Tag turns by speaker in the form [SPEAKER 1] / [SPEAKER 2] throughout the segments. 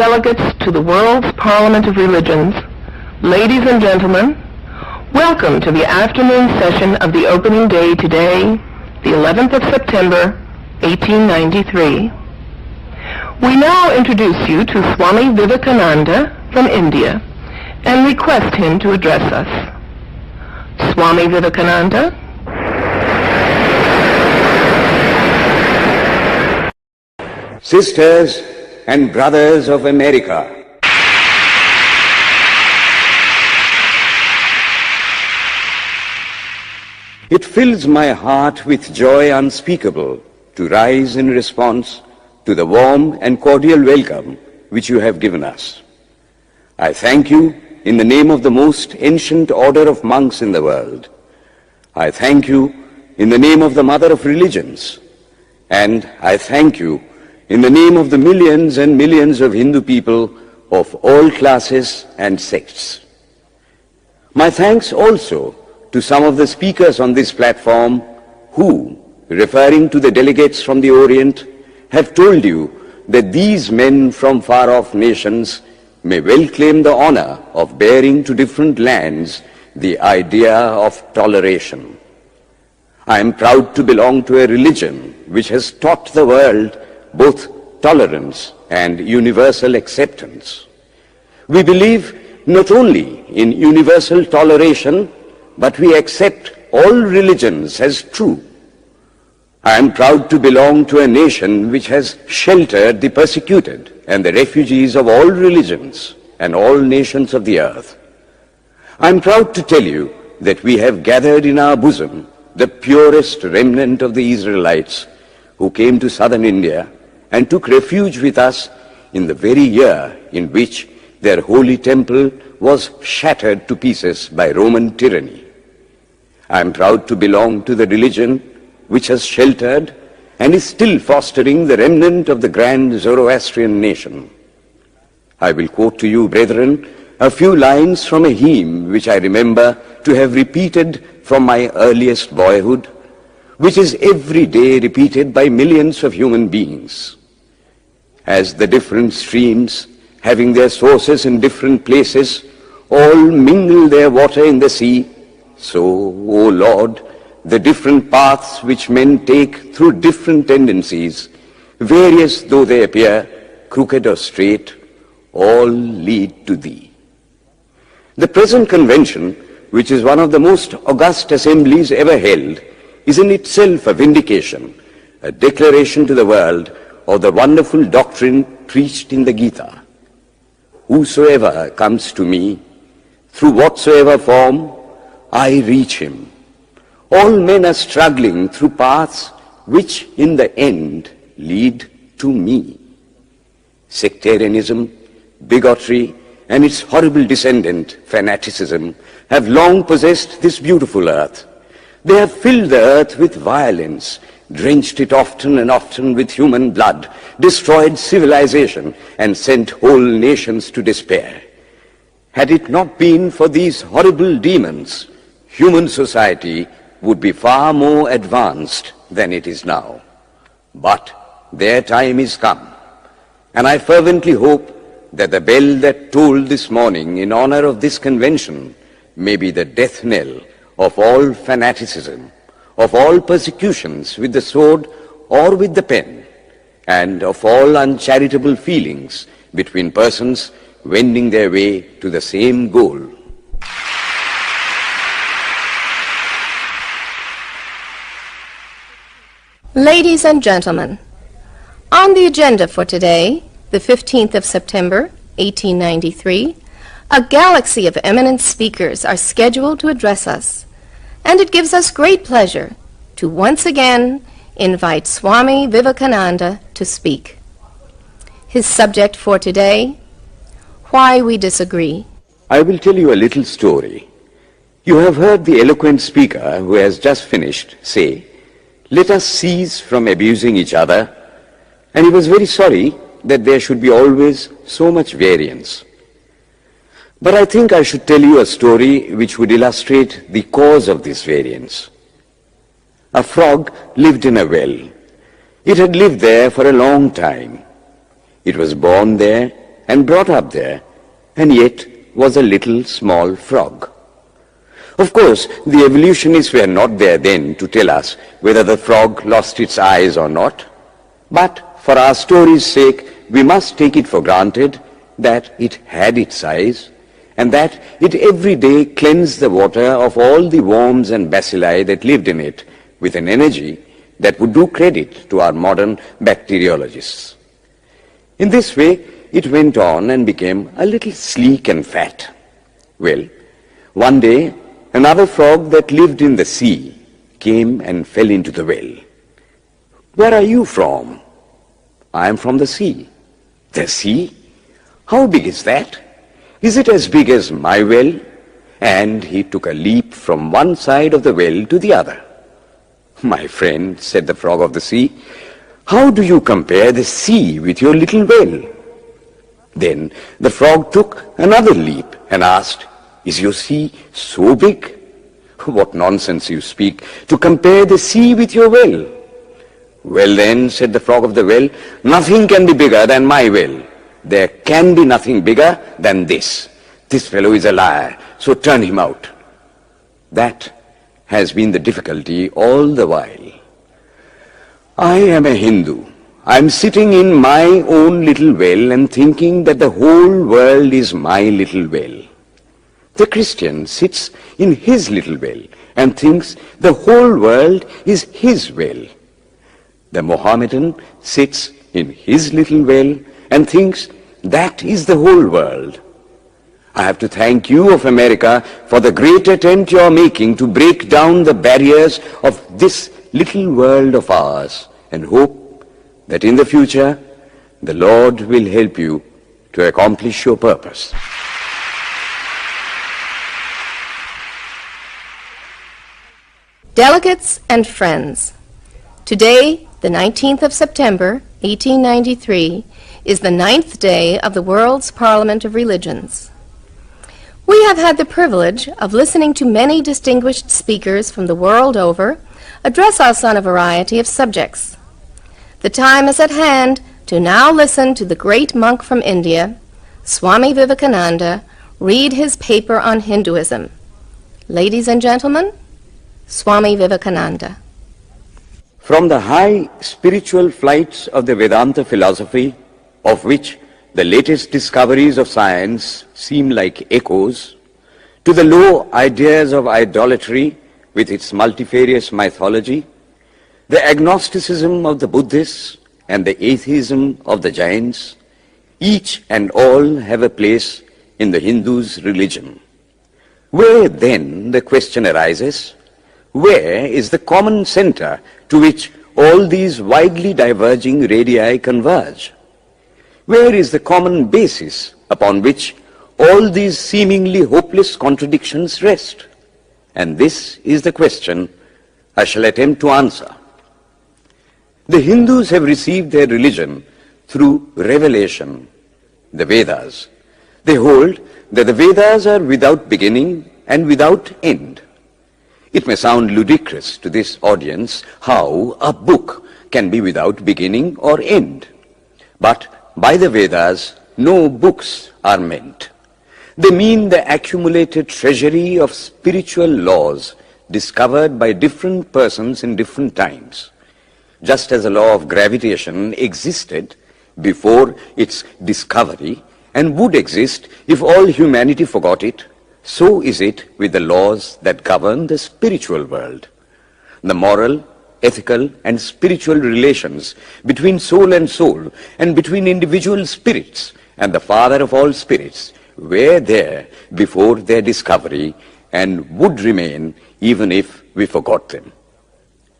[SPEAKER 1] delegates to the world's Parliament of Religions, ladies and gentlemen, welcome to the afternoon session of the opening day today, the 11th of September, 1893. We now introduce you to Swami Vivekananda from India and request him to address us. Swami Vivekananda.
[SPEAKER 2] Sisters and brothers of America, it fills my heart with joy unspeakable to rise in response to the warm and cordial welcome which you have given us. I thank you in the name of the most ancient order of monks in the world. I thank you in the name of the Mother of Religions, and I thank you in the name of the millions and millions of Hindu people of all classes and sects. My thanks also to some of the speakers on this platform who, referring to the delegates from the Orient, have told you that these men from far-off nations may well claim the honor of bearing to different lands the idea of toleration. I am proud to belong to a religion which has taught the world both tolerance and universal acceptance. We believe not only in universal toleration, but we accept all religions as true. I am proud to belong to a nation which has sheltered the persecuted and the refugees of all religions and all nations of the earth. I am proud to tell you that we have gathered in our bosom the purest remnant of the Israelites who came to southern India and took refuge with us in the very year in which their holy temple was shattered to pieces by Roman tyranny. I am proud to belong to the religion which has sheltered and is still fostering the remnant of the grand Zoroastrian nation. I will quote to you, brethren, a few lines from a hymn which I remember to have repeated from my earliest boyhood, which is every day repeated by millions of human beings. As the different streams, having their sources in different places, all mingle their water in the sea, so, O Lord, the different paths which men take through different tendencies, various though they appear, crooked or straight, all lead to Thee. The present convention, which is one of the most august assemblies ever held, is in itself a vindication, a declaration to the world of the wonderful doctrine preached in the Gita. Whosoever comes to me, through whatsoever form, I reach him. All men are struggling through paths which in the end lead to me. Sectarianism, bigotry, and its horrible descendant, fanaticism, have long possessed this beautiful earth. They have filled the earth with violence, drenched it often and often with human blood, destroyed civilization, and sent whole nations to despair. Had it not been for these horrible demons, human society would be far more advanced than it is now. But their time is come, and I fervently hope that the bell that tolled this morning in honor of this convention may be the death knell of all fanaticism, of all persecutions with the sword or with the pen, and of all uncharitable feelings between persons wending their way to the same goal.
[SPEAKER 3] Ladies and gentlemen, on the agenda for today, the 15th of September, 1893, a galaxy of eminent speakers are scheduled to address us, and it gives us great pleasure to once again invite Swami Vivekananda to speak. His subject for today, Why We Disagree.
[SPEAKER 2] I will tell you a little story. You have heard the eloquent speaker who has just finished say, "Let us cease from abusing each other," and he was very sorry that there should be always so much variance. But I think I should tell you a story which would illustrate the cause of this variance. A frog lived in a well. It had lived there for a long time. It was born there and brought up there, and yet was a little small frog. Of course, the evolutionists were not there then to tell us whether the frog lost its eyes or not, but for our story's sake, we must take it for granted that it had its eyes, and that it every day cleansed the water of all the worms and bacilli that lived in it with an energy that would do credit to our modern bacteriologists. In this way, it went on and became a little sleek and fat. Well, one day, another frog that lived in the sea came and fell into the well. "Where are you from?" "I am from the sea." "The sea? How big is that? Is it as big as my well?" And he took a leap from one side of the well to the other. "My friend," said the frog of the sea, "how do you compare the sea with your little well?" Then the frog took another leap and asked, "Is your sea so big?" "What nonsense you speak, to compare the sea with your well." "Well then," said the frog of the well, "nothing can be bigger than my well. There can be nothing bigger than this. This fellow is a liar, so turn him out." That has been the difficulty all the while. I am a Hindu. I am sitting in my own little well and thinking that the whole world is my little well. The Christian sits in his little well and thinks the whole world is his well. The Mohammedan sits in his little well and thinks that is the whole world. I have to thank you of America for the great attempt you are making to break down the barriers of this little world of ours, and hope that in the future the Lord will help you to accomplish your purpose.
[SPEAKER 3] Delegates and friends, today, the 19th of September, 1893, is the 9th day of the World's Parliament of Religions. We have had the privilege of listening to many distinguished speakers from the world over address us on a variety of subjects. The time is at hand to now listen to the great monk from India, Swami Vivekananda, read his paper on Hinduism. Ladies and gentlemen, Swami Vivekananda.
[SPEAKER 2] From the high spiritual flights of the Vedanta philosophy, of which the latest discoveries of science seem like echoes, to the low ideas of idolatry with its multifarious mythology, the agnosticism of the Buddhists and the atheism of the Jains, each and all have a place in the Hindu's religion. Where then, the question arises, where is the common center to which all these widely diverging radii converge? Where is the common basis upon which all these seemingly hopeless contradictions rest? And this is the question I shall attempt to answer. The Hindus have received their religion through revelation, the Vedas. They hold that the Vedas are without beginning and without end. It may sound ludicrous to this audience how a book can be without beginning or end. But by the Vedas, no books are meant. They mean the accumulated treasury of spiritual laws discovered by different persons in different times. Just as the law of gravitation existed before its discovery and would exist if all humanity forgot it, so is it with the laws that govern the spiritual world. The moral, ethical, and spiritual relations between soul and between individual spirits and the Father of all spirits were there before their discovery and would remain even if we forgot them.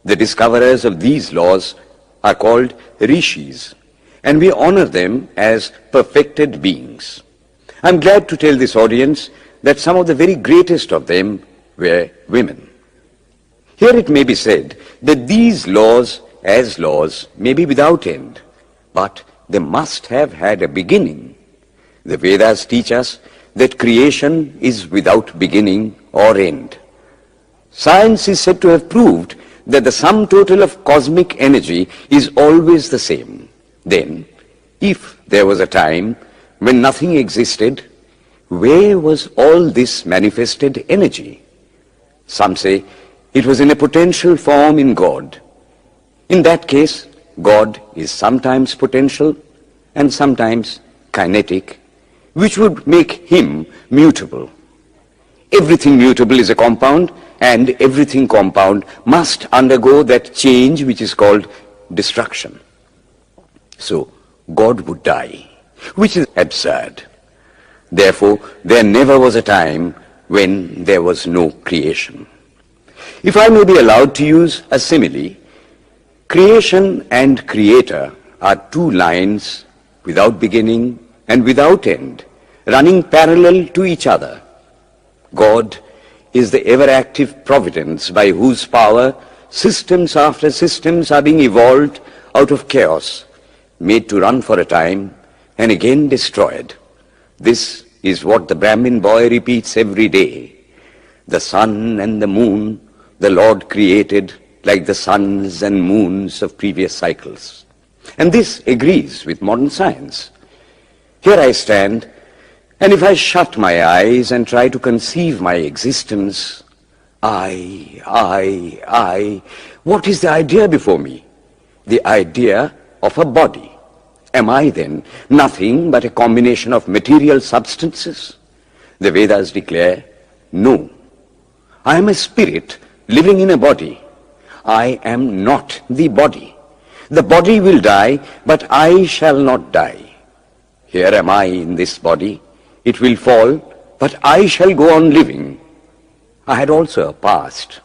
[SPEAKER 2] The discoverers of these laws are called rishis, and we honor them as perfected beings. I'm glad to tell this audience that some of the very greatest of them were women. Here it may be said that these laws, as laws, may be without end, but they must have had a beginning. The Vedas teach us that creation is without beginning or end. Science is said to have proved that the sum total of cosmic energy is always the same. Then, if there was a time when nothing existed, where was all this manifested energy? Some say it was in a potential form in God. In that case, God is sometimes potential and sometimes kinetic, which would make him mutable. Everything mutable is a compound, and everything compound must undergo that change which is called destruction. So, God would die, which is absurd. Therefore, there never was a time when there was no creation. If I may be allowed to use a simile, creation and creator are two lines without beginning and without end, running parallel to each other. God is the ever-active providence by whose power systems after systems are being evolved out of chaos, made to run for a time and again destroyed. This is what the Brahmin boy repeats every day. The sun and the moon the Lord created like the suns and moons of previous cycles. And this agrees with modern science. Here I stand, and if I shut my eyes and try to conceive my existence, I, what is the idea before me? The idea of a body. Am I then nothing but a combination of material substances? The Vedas declare, no. I am a spirit living in a body. I am not the body. The body will die, but I shall not die. Here am I in this body. It will fall, but I shall go on living. I had also a past.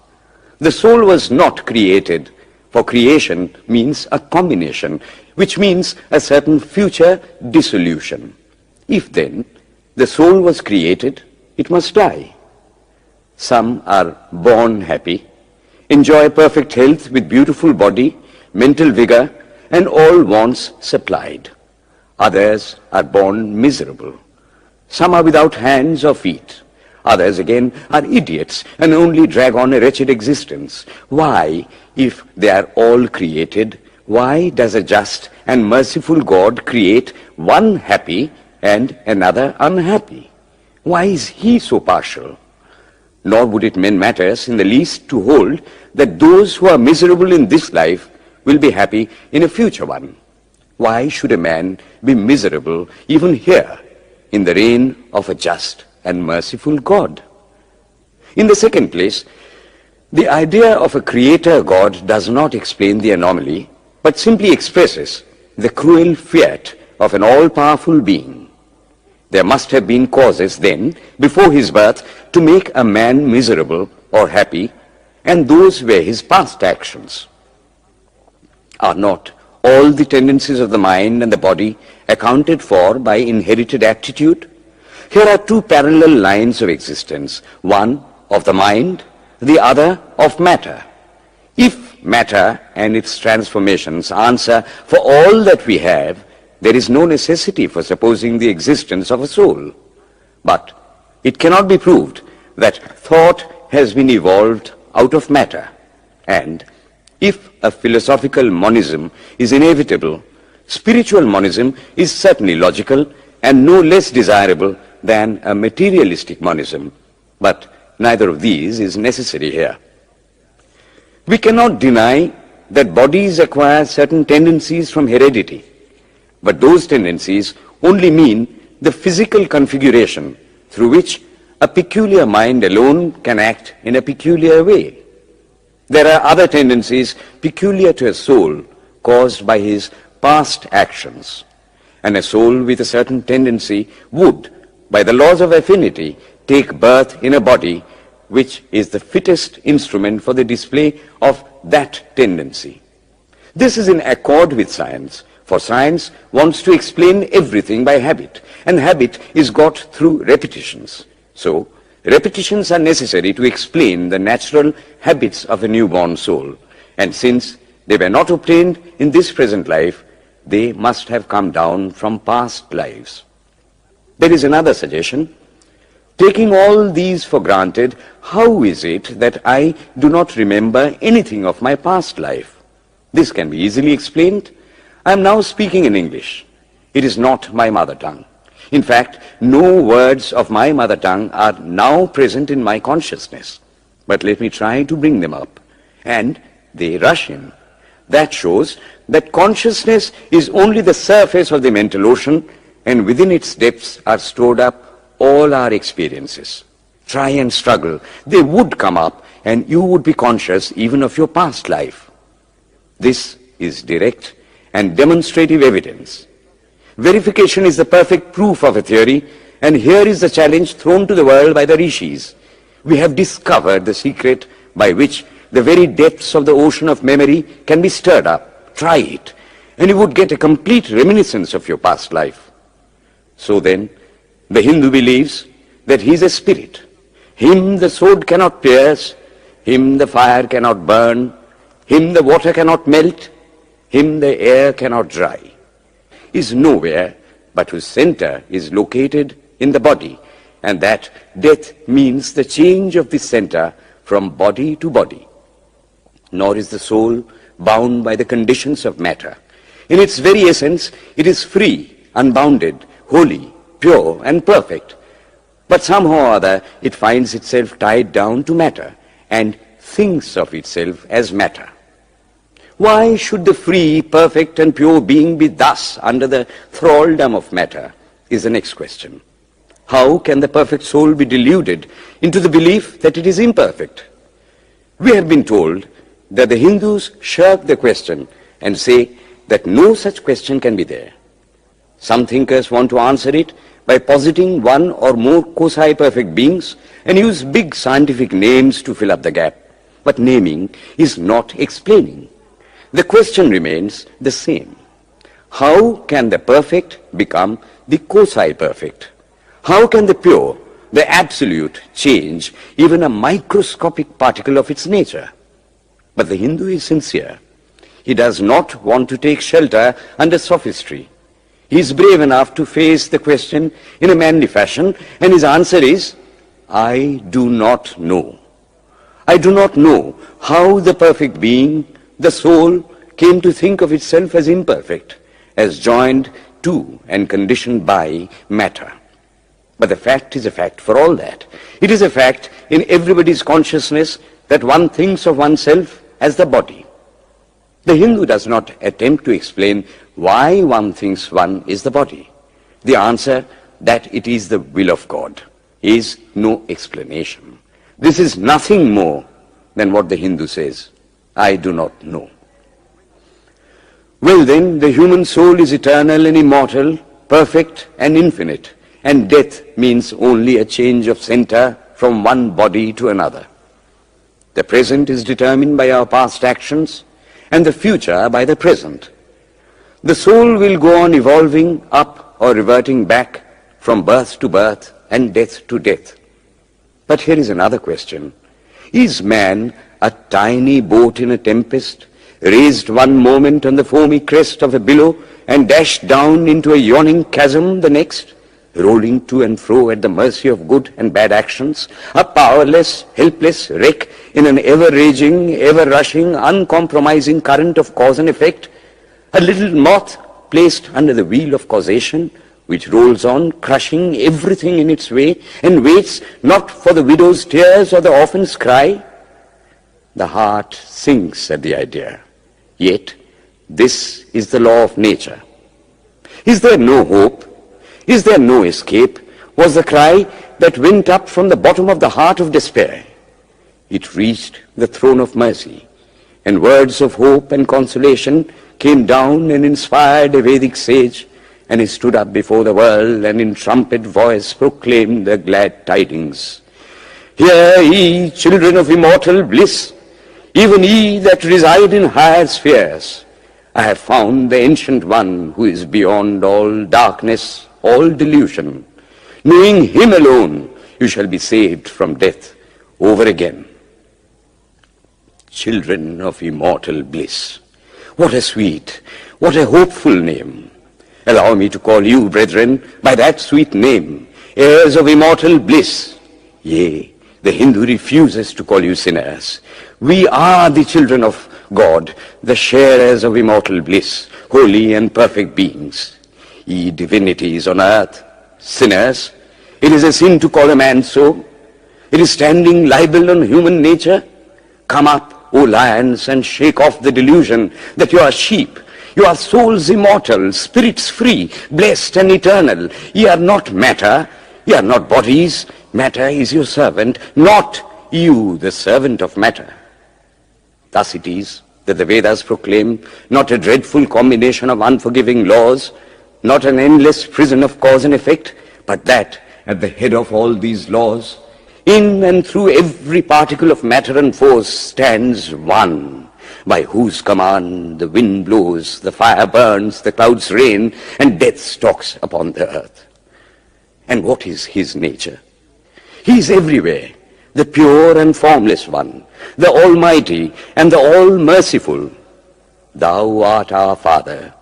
[SPEAKER 2] The soul was not created, for creation means a combination, which means a certain future dissolution. If then the soul was created, it must die. Some are born happy, enjoy perfect health with beautiful body, mental vigor, and all wants supplied. Others are born miserable. Some are without hands or feet. Others again are idiots and only drag on a wretched existence. Why, if they are all created, why does a just and merciful God create one happy and another unhappy? Why is he so partial? Nor would it mend matters in the least to hold that those who are miserable in this life will be happy in a future one. Why should a man be miserable even here in the reign of a just and merciful God? In the second place, the idea of a creator God does not explain the anomaly, but simply expresses the cruel fiat of an all-powerful being. There must have been causes then, before his birth, to make a man miserable or happy, and those were his past actions. Are not all the tendencies of the mind and the body accounted for by inherited aptitude? Here are two parallel lines of existence, one of the mind, the other of matter. If matter and its transformations answer for all that we have, there is no necessity for supposing the existence of a soul. But it cannot be proved that thought has been evolved out of matter. And if a philosophical monism is inevitable, spiritual monism is certainly logical and no less desirable than a materialistic monism. But neither of these is necessary here. We cannot deny that bodies acquire certain tendencies from heredity, but those tendencies only mean the physical configuration through which a peculiar mind alone can act in a peculiar way. There are other tendencies peculiar to a soul caused by his past actions, and a soul with a certain tendency would, by the laws of affinity, take birth in a body which is the fittest instrument for the display of that tendency. This is in accord with science, for science wants to explain everything by habit, and habit is got through repetitions. So, repetitions are necessary to explain the natural habits of a newborn soul, and since they were not obtained in this present life, they must have come down from past lives. There is another suggestion. Taking all these for granted, how is it that I do not remember anything of my past life? This can be easily explained. I am now speaking in English. It is not my mother tongue. In fact, no words of my mother tongue are now present in my consciousness. But let me try to bring them up. And they rush in. That shows that consciousness is only the surface of the mental ocean, and within its depths are stored up all our experiences. Try and struggle. They would come up, and you would be conscious even of your past life. This is direct and demonstrative evidence. Verification is the perfect proof of a theory, and here is the challenge thrown to the world by the rishis. We have discovered the secret by which the very depths of the ocean of memory can be stirred up. Try it, and you would get a complete reminiscence of your past life. So then, the Hindu believes that he is a spirit. Him the sword cannot pierce, him the fire cannot burn, him the water cannot melt, him the air cannot dry. Is nowhere but whose center is located in the body, and that death means the change of this center from body to body. Nor is the soul bound by the conditions of matter. In its very essence, it is free, unbounded, holy, pure, and perfect. But somehow or other, it finds itself tied down to matter and thinks of itself as matter. Why should the free, perfect, and pure being be thus under the thraldom of matter, is the next question. How can the perfect soul be deluded into the belief that it is imperfect? We have been told that the Hindus shirk the question and say that no such question can be there. Some thinkers want to answer it by positing one or more quasi-perfect beings and use big scientific names to fill up the gap. But naming is not explaining. The question remains the same. How can the perfect become the quasi-perfect? How can the pure, the absolute, change even a microscopic particle of its nature? But the Hindu is sincere. He does not want to take shelter under sophistry. He is brave enough to face the question in a manly fashion, and his answer is, I do not know. I do not know how the perfect being, the soul, came to think of itself as imperfect, as joined to and conditioned by matter. But the fact is a fact for all that. It is a fact in everybody's consciousness that one thinks of oneself as the body. The Hindu does not attempt to explain why one thinks one is the body. The answer, that it is the will of God, is no explanation. This is nothing more than what the Hindu says, I do not know. Well then, the human soul is eternal and immortal, perfect and infinite, and death means only a change of center from one body to another. The present is determined by our past actions, and the future by the present. The soul will go on evolving up or reverting back from birth to birth and death to death. But here is another question. Is man a tiny boat in a tempest, raised one moment on the foamy crest of a billow and dashed down into a yawning chasm the next, rolling to and fro at the mercy of good and bad actions, a powerless, helpless wreck in an ever-raging, ever-rushing, uncompromising current of cause and effect, a little moth placed under the wheel of causation, which rolls on, crushing everything in its way, and waits not for the widow's tears or the orphan's cry? The heart sinks at the idea. Yet, this is the law of nature. Is there no hope? Is there no escape? Was the cry that went up from the bottom of the heart of despair. It reached the throne of mercy, and words of hope and consolation came down and inspired a Vedic sage, and he stood up before the world and in trumpet voice proclaimed the glad tidings. Hear ye, children of immortal bliss, even ye that reside in higher spheres. I have found the ancient one who is beyond all darkness, all delusion. Knowing him alone, you shall be saved from death over again. Children of immortal bliss. What a sweet, what a hopeful name. Allow me to call you, brethren, by that sweet name, heirs of immortal bliss. Yea, the Hindu refuses to call you sinners. We are the children of God, the sharers of immortal bliss, holy and perfect beings. Ye divinities on earth, Sinners, it is a sin to call a man so. It is standing libel on human nature. Come up, O lions, and shake off the delusion that you are sheep. You are souls immortal, spirits free, blessed and eternal. Ye are not matter, ye are not bodies. Matter is your servant, not you the servant of matter. Thus it is that the Vedas proclaim not a dreadful combination of unforgiving laws, not an endless prison of cause and effect, but that at the head of all these laws, in and through every particle of matter and force stands one, by whose command the wind blows, the fire burns, the clouds rain, and death stalks upon the earth. And what is his nature? He is everywhere, the pure and formless one, the Almighty and the All-Merciful. Thou art our Father,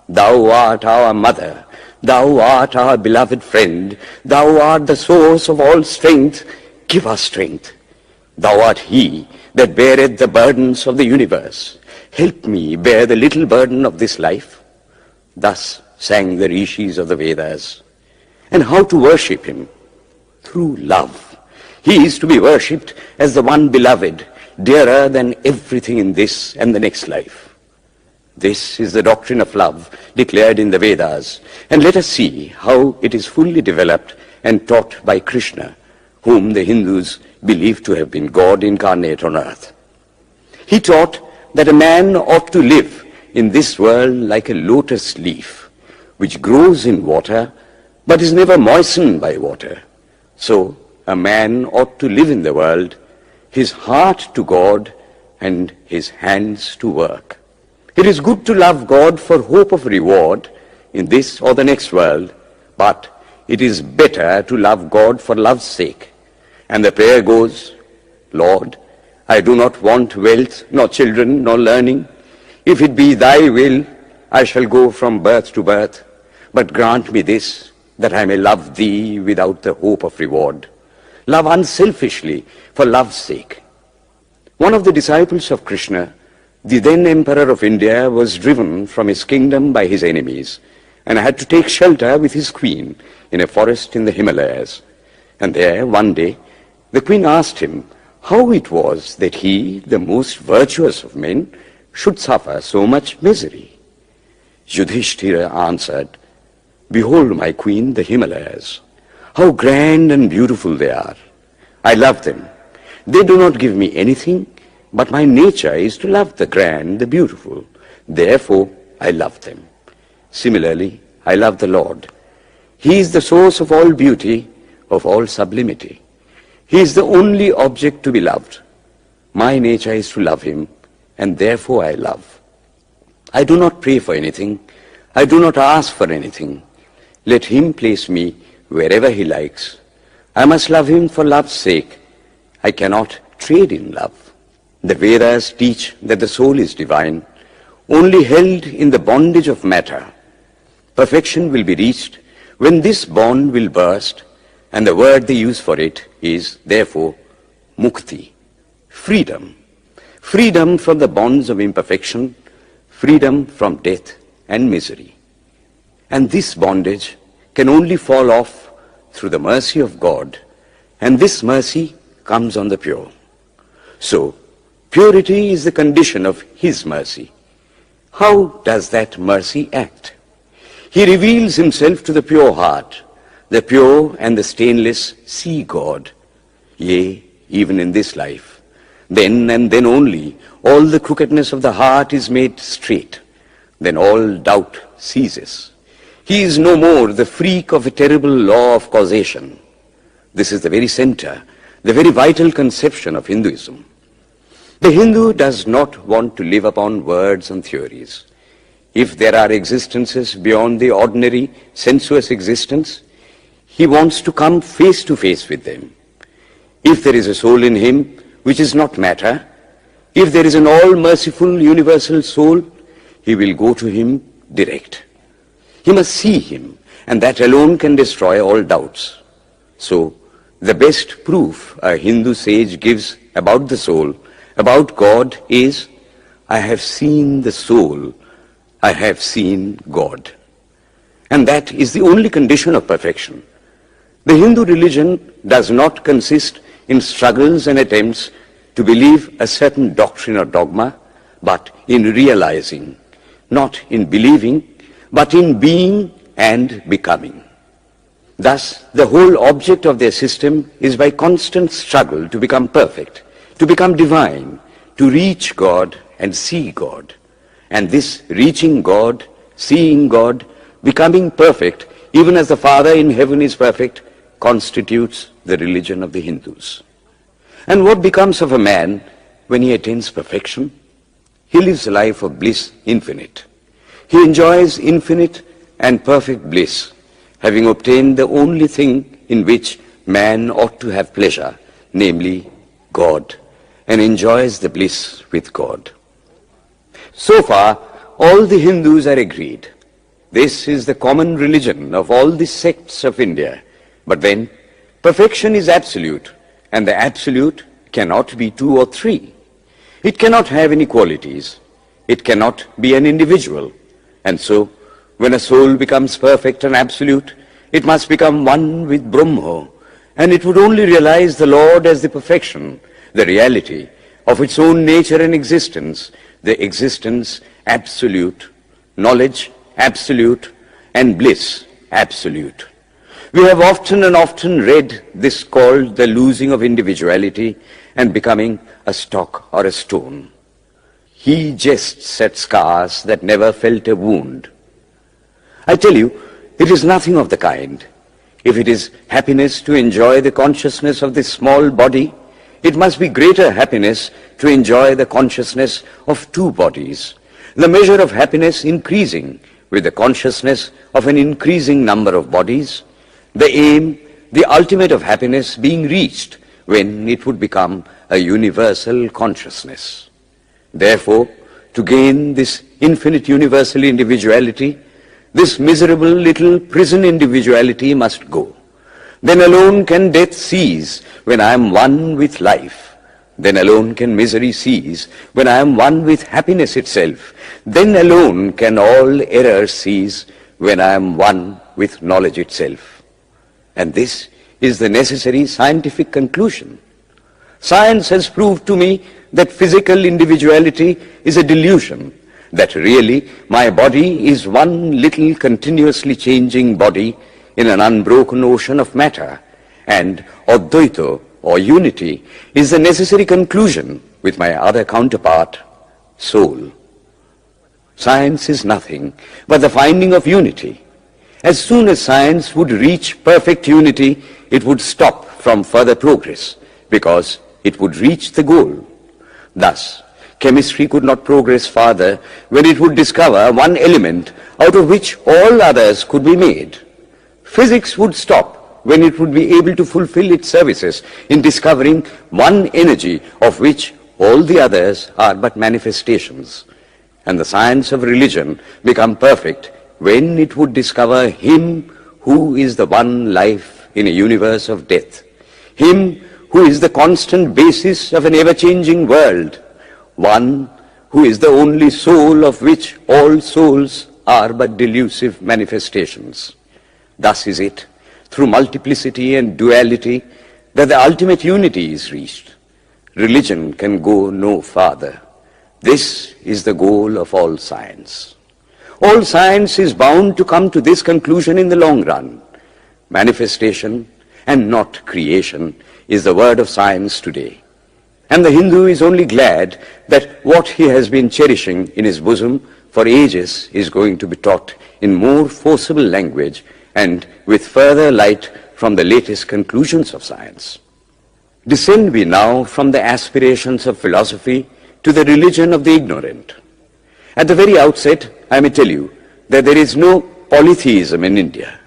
[SPEAKER 2] thou art our Mother, thou art our beloved friend, thou art the source of all strength. Give us strength. Thou art he that beareth the burdens of the universe. Help me bear the little burden of this life. Thus sang the rishis of the Vedas. And how to worship him? Through love. He is to be worshipped as the one beloved, dearer than everything in this and the next life. This is the doctrine of love declared in the Vedas, and let us see how it is fully developed and taught by Krishna, whom the Hindus believe to have been God incarnate on earth. He taught that a man ought to live in this world like a lotus leaf, which grows in water, but is never moistened by water. So a man ought to live in the world, his heart to God and his hands to work. It is good to love God for hope of reward in this or the next world, but it is better to love God for love's sake. And the prayer goes, Lord, I do not want wealth, nor children, nor learning. If it be thy will, I shall go from birth to birth. But grant me this, that I may love thee without the hope of reward. Love unselfishly for love's sake. One of the disciples of Krishna, the then Emperor of India, was driven from his kingdom by his enemies and had to take shelter with his queen in a forest in the Himalayas. And there, one day, the queen asked him how it was that he, the most virtuous of men, should suffer so much misery. Yudhishthira answered, Behold, my queen, the Himalayas. How grand and beautiful they are. I love them. They do not give me anything, but my nature is to love the grand, the beautiful. Therefore, I love them. Similarly, I love the Lord. He is the source of all beauty, of all sublimity. He is the only object to be loved. My nature is to love him, and therefore I love. I do not pray for anything. I do not ask for anything. Let him place me wherever he likes. I must love him for love's sake. I cannot trade in love. The Vedas teach that the soul is divine, only held in the bondage of matter. Perfection will be reached when this bond will burst, and the word they use for it is, therefore, mukti, freedom. Freedom from the bonds of imperfection, freedom from death and misery. And this bondage can only fall off through the mercy of God, and this mercy comes on the pure. So, purity is the condition of his mercy. How does that mercy act? He reveals himself to the pure heart. The pure and the stainless see God, yea, even in this life. Then and then only all the crookedness of the heart is made straight. Then all doubt ceases. He is no more the freak of a terrible law of causation. This is the very center, the very vital conception of Hinduism. The Hindu does not want to live upon words and theories. If there are existences beyond the ordinary sensuous existence, he wants to come face to face with them. If there is a soul in him which is not matter, if there is an all-merciful universal soul, he will go to him direct. He must see him, and that alone can destroy all doubts. So, the best proof a Hindu sage gives about the soul, about God, is, I have seen the soul, I have seen God. And that is the only condition of perfection. The Hindu religion does not consist in struggles and attempts to believe a certain doctrine or dogma, but in realizing, not in believing, but in being and becoming. Thus, the whole object of their system is by constant struggle to become perfect, to become divine, to reach God and see God. And this reaching God, seeing God, becoming perfect, even as the Father in heaven is perfect, constitutes the religion of the Hindus. And what becomes of a man when he attains perfection? He lives a life of bliss infinite. He enjoys infinite and perfect bliss, having obtained the only thing in which man ought to have pleasure, namely God, and enjoys the bliss with God. So far, all the Hindus are agreed. This is the common religion of all the sects of India. But then, perfection is absolute, and the absolute cannot be two or three. It cannot have any qualities. It cannot be an individual. And so, when a soul becomes perfect and absolute, it must become one with Brahma, and it would only realize the Lord as the perfection, the reality of its own nature and existence, the existence absolute, knowledge absolute, and bliss absolute. We have often and often read this called the losing of individuality and becoming a stock or a stone. He jests at scars that never felt a wound. I tell you, it is nothing of the kind. If it is happiness to enjoy the consciousness of this small body, it must be greater happiness to enjoy the consciousness of two bodies, the measure of happiness increasing with the consciousness of an increasing number of bodies, the aim, the ultimate of happiness being reached when it would become a universal consciousness. Therefore, to gain this infinite universal individuality, this miserable little prison individuality must go. Then alone can death cease when I am one with life. Then alone can misery cease when I am one with happiness itself. Then alone can all error cease when I am one with knowledge itself. And this is the necessary scientific conclusion. Science has proved to me that physical individuality is a delusion, that really my body is one little continuously changing body in an unbroken ocean of matter, and Advaita, or unity, is the necessary conclusion with my other counterpart, soul. Science is nothing but the finding of unity. As soon as science would reach perfect unity, it would stop from further progress, because it would reach the goal. Thus, chemistry could not progress farther when it would discover one element out of which all others could be made. Physics would stop when it would be able to fulfill its services in discovering one energy of which all the others are but manifestations. And the science of religion become perfect when it would discover Him who is the one life in a universe of death, Him who is the constant basis of an ever-changing world, one who is the only soul of which all souls are but delusive manifestations. Thus is it, through multiplicity and duality, that the ultimate unity is reached. Religion can go no farther. This is the goal of all science. All science is bound to come to this conclusion in the long run. Manifestation and not creation is the word of science today. And the Hindu is only glad that what he has been cherishing in his bosom for ages is going to be taught in more forcible language and with further light from the latest conclusions of science. Descend we now from the aspirations of philosophy to the religion of the ignorant. At the very outset, I may tell you that there is no polytheism in India.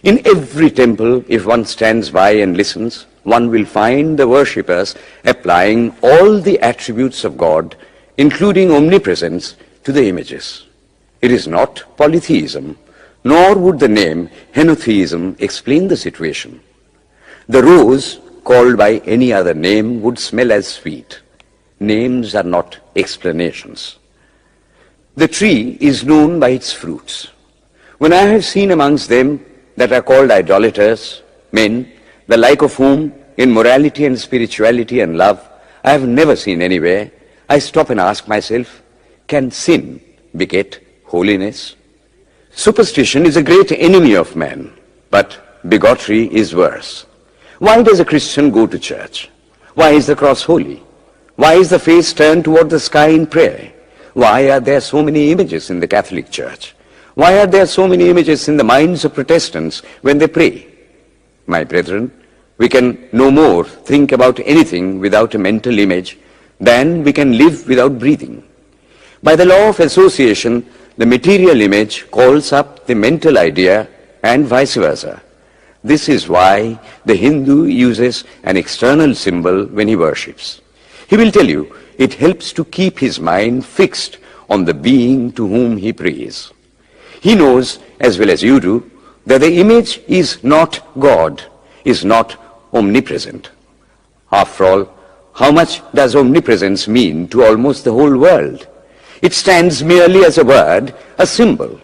[SPEAKER 2] In every temple, if one stands by and listens, one will find the worshippers applying all the attributes of God, including omnipresence, to the images. It is not polytheism, nor would the name henotheism explain the situation. The rose, called by any other name, would smell as sweet. Names are not explanations. The tree is known by its fruits. When I have seen amongst them that are called idolaters, men, the like of whom, in morality and spirituality and love, I have never seen anywhere, I stop and ask myself, can sin beget holiness? Superstition is a great enemy of man, but bigotry is worse. Why does a Christian go to church? Why is the cross holy? Why is the face turned toward the sky in prayer? Why are there so many images in the Catholic Church? Why are there so many images in the minds of Protestants when they pray? My brethren, we can no more think about anything without a mental image than we can live without breathing. By the law of association, the material image calls up the mental idea and vice versa. This is why the Hindu uses an external symbol when he worships. He will tell you it helps to keep his mind fixed on the being to whom he prays. He knows, as well as you do, that the image is not God, is not omnipresent. After all, how much does omnipresence mean to almost the whole world? It stands merely as a word, a symbol.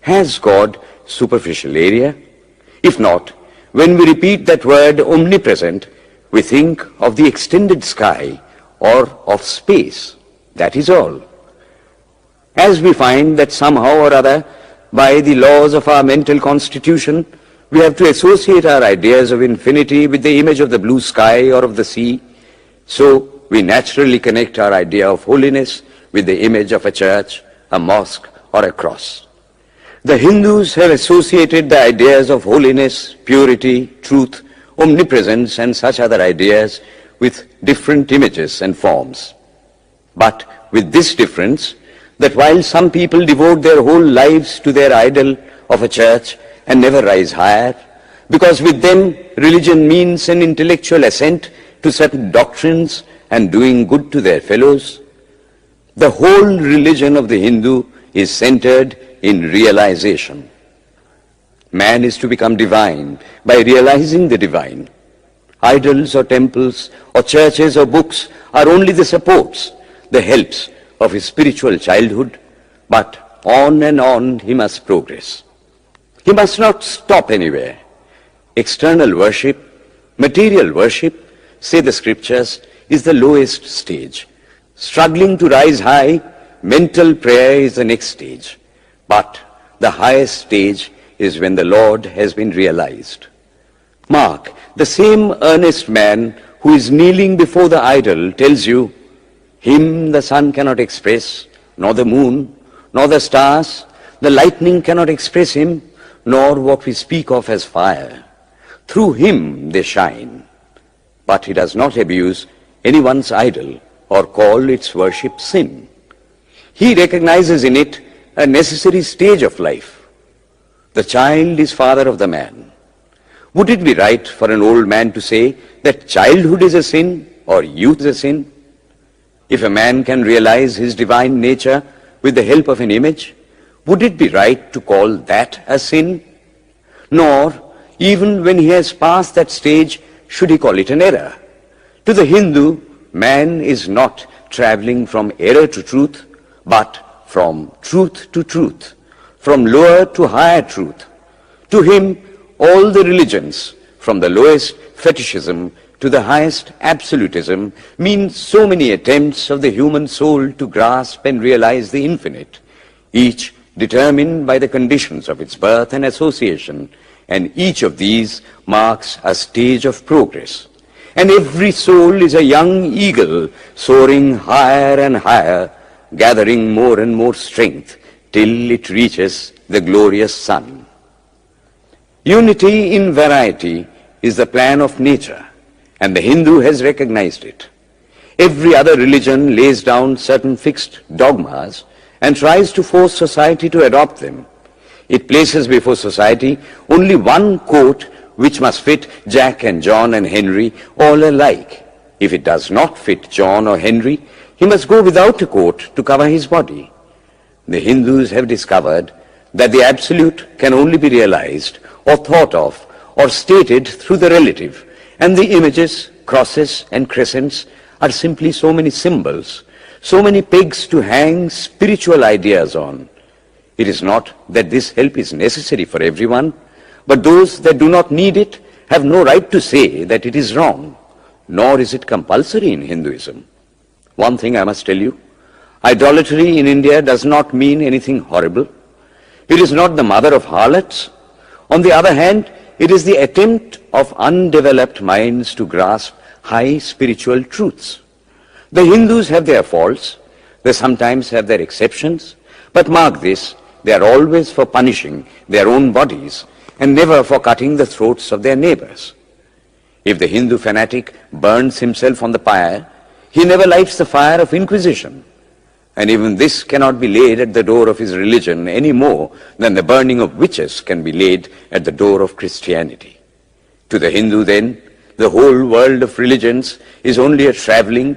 [SPEAKER 2] Has God superficial area? If not, when we repeat that word omnipresent, we think of the extended sky or of space. That is all. As we find that somehow or other, by the laws of our mental constitution, we have to associate our ideas of infinity with the image of the blue sky or of the sea, so we naturally connect our idea of holiness with the image of a church, a mosque, or a cross. The Hindus have associated the ideas of holiness, purity, truth, omnipresence, and such other ideas with different images and forms. But with this difference, that while some people devote their whole lives to their idol of a church and never rise higher, because with them religion means an intellectual assent to certain doctrines and doing good to their fellows, the whole religion of the Hindu is centered in realization. Man is to become divine by realizing the divine. Idols or temples or churches or books are only the supports, the helps of his spiritual childhood, but on and on he must progress. He must not stop anywhere. External worship, material worship, say the scriptures, is the lowest stage. Struggling to rise high, mental prayer is the next stage. But the highest stage is when the Lord has been realized. Mark, the same earnest man who is kneeling before the idol tells you, him the sun cannot express, nor the moon, nor the stars, the lightning cannot express him, nor what we speak of as fire. Through him they shine. But he does not abuse anyone's idol or call its worship sin. He recognizes in it a necessary stage of life. The child is father of the man. Would it be right for an old man to say that childhood is a sin or youth is a sin? If a man can realize his divine nature with the help of an image, would it be right to call that a sin? Nor, even when he has passed that stage, should he call it an error. To the Hindu, man is not traveling from error to truth, but from truth to truth, from lower to higher truth. To him, all the religions, from the lowest fetishism to the highest absolutism, mean so many attempts of the human soul to grasp and realize the infinite, each determined by the conditions of its birth and association, and each of these marks a stage of progress. And every soul is a young eagle soaring higher and higher, gathering more and more strength till it reaches the glorious sun. Unity in variety is the plan of nature, and the Hindu has recognized it. Every other religion lays down certain fixed dogmas and tries to force society to adopt them. It places before society only one coat which must fit Jack and John and Henry all alike. If it does not fit John or Henry, he must go without a coat to cover his body. The Hindus have discovered that the absolute can only be realized or thought of or stated through the relative, and the images, crosses and crescents are simply so many symbols, so many pegs to hang spiritual ideas on. It is not that this help is necessary for everyone, but those that do not need it have no right to say that it is wrong, nor is it compulsory in Hinduism. One thing I must tell you, idolatry in India does not mean anything horrible. It is not the mother of harlots. On the other hand, it is the attempt of undeveloped minds to grasp high spiritual truths. The Hindus have their faults, they sometimes have their exceptions, but mark this, they are always for punishing their own bodies and never for cutting the throats of their neighbors. If the Hindu fanatic burns himself on the pyre, he never lights the fire of inquisition. And even this cannot be laid at the door of his religion any more than the burning of witches can be laid at the door of Christianity. To the Hindu, then, the whole world of religions is only a traveling,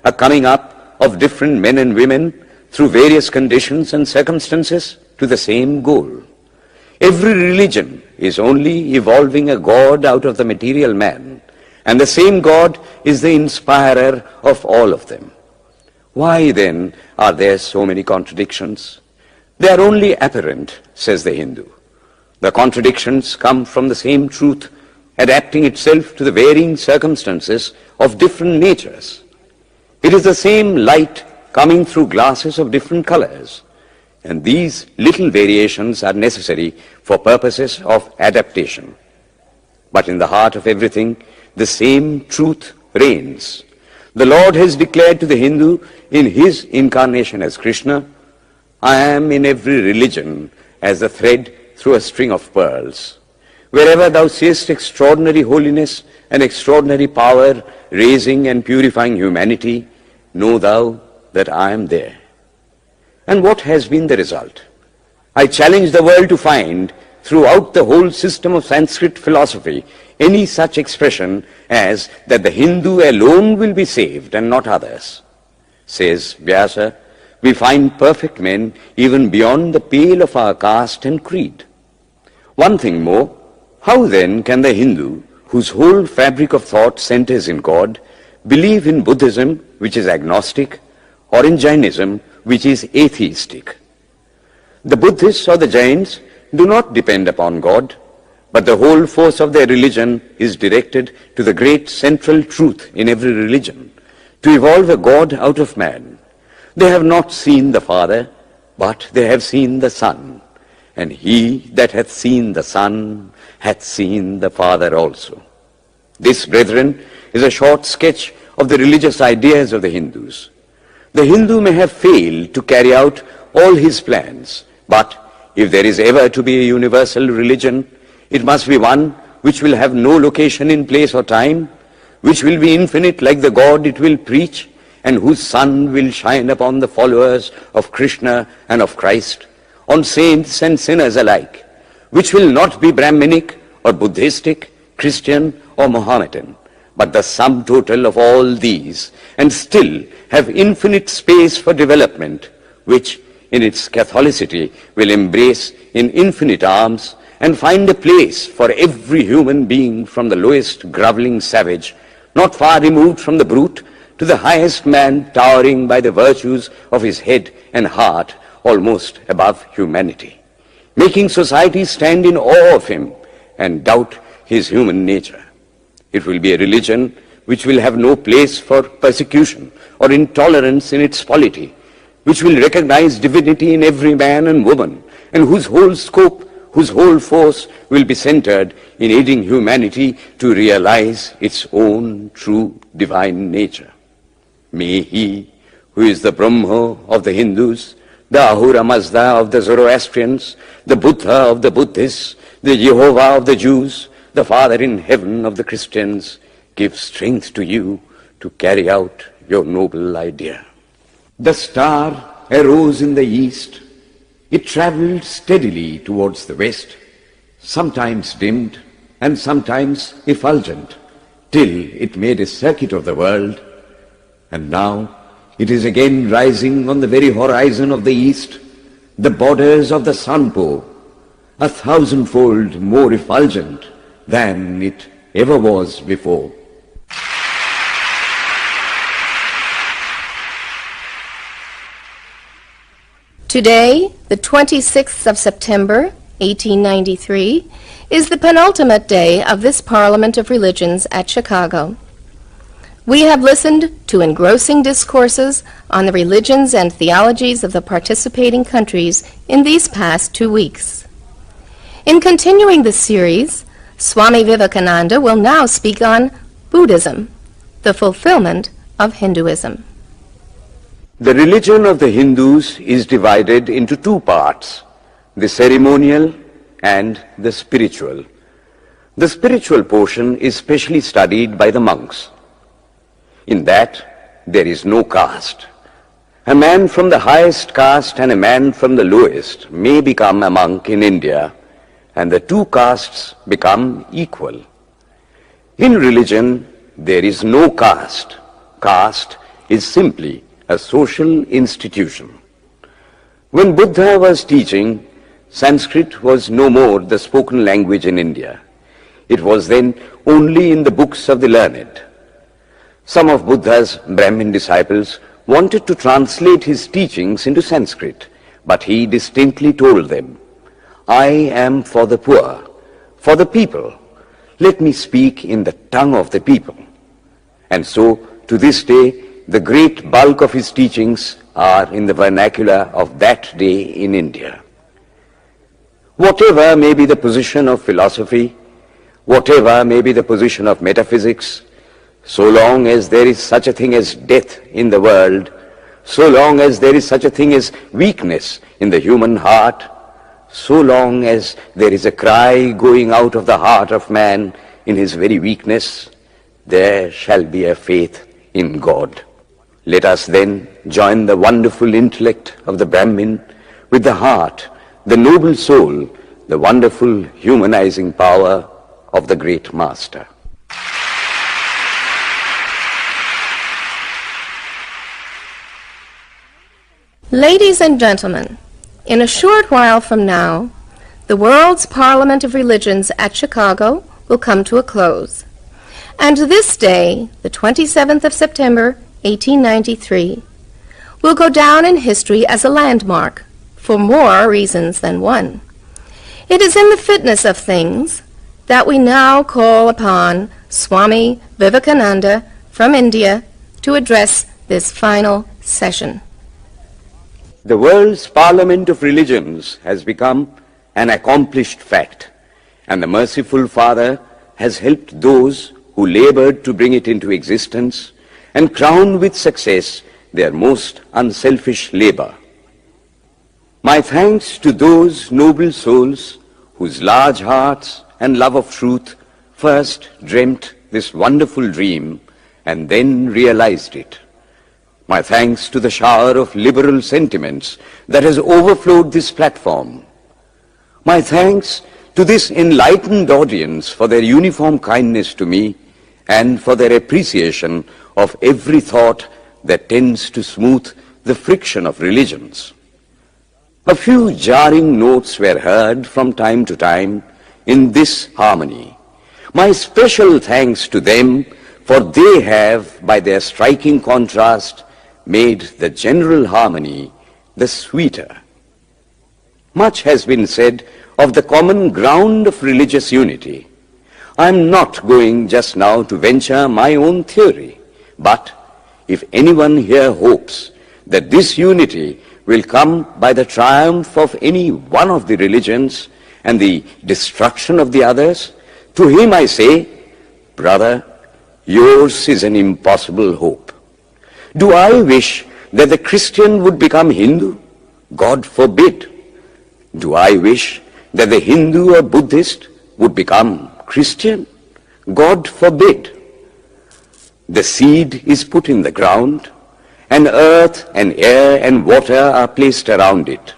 [SPEAKER 2] a coming up of different men and women through various conditions and circumstances to the same goal. Every religion is only evolving a God out of the material man, and the same God is the inspirer of all of them. Why then are there so many contradictions? They are only apparent, says the Hindu. The contradictions come from the same truth adapting itself to the varying circumstances of different natures. It is the same light coming through glasses of different colors, and these little variations are necessary for purposes of adaptation. But in the heart of everything, the same truth reigns. The Lord has declared to the Hindu in his incarnation as Krishna, I am in every religion as a thread through a string of pearls. Wherever thou seest extraordinary holiness and extraordinary power raising and purifying humanity, know thou that I am there. And what has been the result? I challenge the world to find throughout the whole system of Sanskrit philosophy any such expression as that the Hindu alone will be saved and not others. Says Vyasa, we find perfect men even beyond the pale of our caste and creed. One thing more, how then can the Hindu, whose whole fabric of thought centers in God, believe in Buddhism, which is agnostic, or in Jainism, which is atheistic? The Buddhists or the Jains do not depend upon God, but the whole force of their religion is directed to the great central truth in every religion, to evolve a God out of man. They have not seen the Father, but they have seen the Son, and he that hath seen the Son hath seen the Father also. This, brethren, is a short sketch of the religious ideas of the Hindus. The Hindu may have failed to carry out all his plans, but if there is ever to be a universal religion, it must be one which will have no location in place or time, which will be infinite like the God it will preach, and whose sun will shine upon the followers of Krishna and of Christ, on saints and sinners alike, which will not be Brahminic or Buddhistic, Christian or Mohammedan, but the sum total of all these, and still have infinite space for development, which in its Catholicity will embrace in infinite arms and find a place for every human being from the lowest groveling savage, not far removed from the brute, to the highest man towering by the virtues of his head and heart almost above humanity, making society stand in awe of him and doubt his human nature. It will be a religion which will have no place for persecution or intolerance in its polity, which will recognize divinity in every man and woman, and whose whole scope, whose whole force will be centered in aiding humanity to realize its own true divine nature. May he, who is the Brahma of the Hindus, the Ahura Mazda of the Zoroastrians, the Buddha of the Buddhists, the Jehovah of the Jews, the Father in heaven of the Christians, give strength to you to carry out your noble idea. The star arose in the east. It traveled steadily towards the west, sometimes dimmed and sometimes effulgent, till it made a circuit of the world. And now it is again rising on the very horizon of the east, the borders of the sun pole, 1,000-fold more effulgent than it ever was before.
[SPEAKER 3] Today, the 26th of September, 1893, is the penultimate day of this Parliament of Religions at Chicago. We have listened to engrossing discourses on the religions and theologies of the participating countries in these past 2 weeks. In continuing the series, Swami Vivekananda will now speak on Buddhism, the fulfillment of Hinduism.
[SPEAKER 2] The religion of the Hindus is divided into two parts, the ceremonial and the spiritual. The spiritual portion is specially studied by the monks. In that, there is no caste. A man from the highest caste and a man from the lowest may become a monk in India, and the two castes become equal. In religion, there is no caste. Caste is simply a social institution. When Buddha was teaching, Sanskrit was no more the spoken language in India. It was then only in the books of the learned. Some of Buddha's Brahmin disciples wanted to translate his teachings into Sanskrit, but he distinctly told them, "I am for the poor, for the people. Let me speak in the tongue of the people." And so, to this day, the great bulk of his teachings are in the vernacular of that day in India. Whatever may be the position of philosophy, whatever may be the position of metaphysics, so long as there is such a thing as death in the world, so long as there is such a thing as weakness in the human heart, so long as there is a cry going out of the heart of man in his very weakness, there shall be a faith in God. Let us then join the wonderful intellect of the Brahmin with the heart, the noble soul, the wonderful humanizing power of the great Master.
[SPEAKER 3] Ladies and gentlemen, in a short while from now, the World's Parliament of Religions at Chicago will come to a close. And this day, the 27th of September, 1893, will go down in history as a landmark for more reasons than one. It is in the fitness of things that we now call upon Swami Vivekananda from India to address this final session.
[SPEAKER 2] The world's Parliament of Religions has become an accomplished fact, and the merciful Father has helped those who labored to bring it into existence and crown with success their most unselfish labor. My thanks to those noble souls whose large hearts and love of truth first dreamt this wonderful dream and then realized it. My thanks to the shower of liberal sentiments that has overflowed this platform. My thanks to this enlightened audience for their uniform kindness to me and for their appreciation of every thought that tends to smooth the friction of religions. A few jarring notes were heard from time to time in this harmony. My special thanks to them, for they have, by their striking contrast, made the general harmony the sweeter. Much has been said of the common ground of religious unity. I am not going just now to venture my own theory, but if anyone here hopes that this unity will come by the triumph of any one of the religions and the destruction of the others, to him I say, brother, yours is an impossible hope. Do I wish that the Christian would become Hindu? God forbid. Do I wish that the Hindu or Buddhist would become Christian? God forbid. The seed is put in the ground, and earth and air and water are placed around it.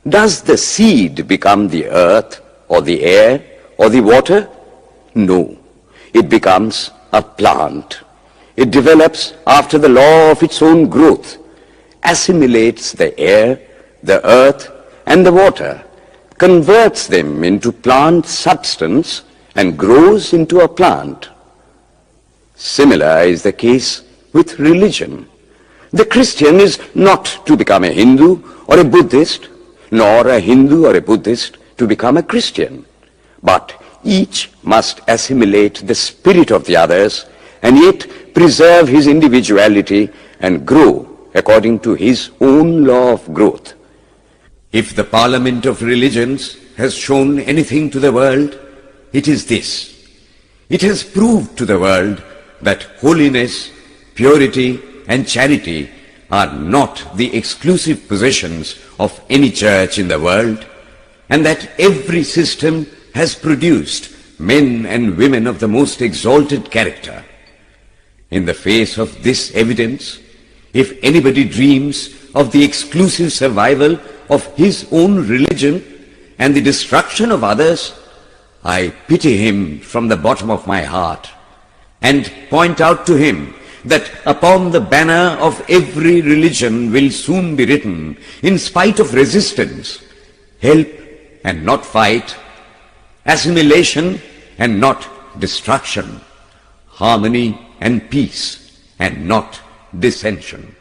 [SPEAKER 2] Does the seed become the earth or the air or the water? No. It becomes a plant. It develops after the law of its own growth, assimilates the air, the earth, and the water, converts them into plant substance, and grows into a plant. Similar is the case with religion. The Christian is not to become a Hindu or a Buddhist, nor a Hindu or a Buddhist to become a Christian, but each must assimilate the spirit of the others and yet preserve his individuality and grow according to his own law of growth. If the Parliament of Religions has shown anything to the world, it is this. It has proved to the world that holiness, purity, and charity are not the exclusive possessions of any church in the world, and that every system has produced men and women of the most exalted character. In the face of this evidence, if anybody dreams of the exclusive survival of his own religion and the destruction of others, I pity him from the bottom of my heart and point out to him that upon the banner of every religion will soon be written, in spite of resistance, help and not fight, assimilation and not destruction, harmony and peace and not dissension.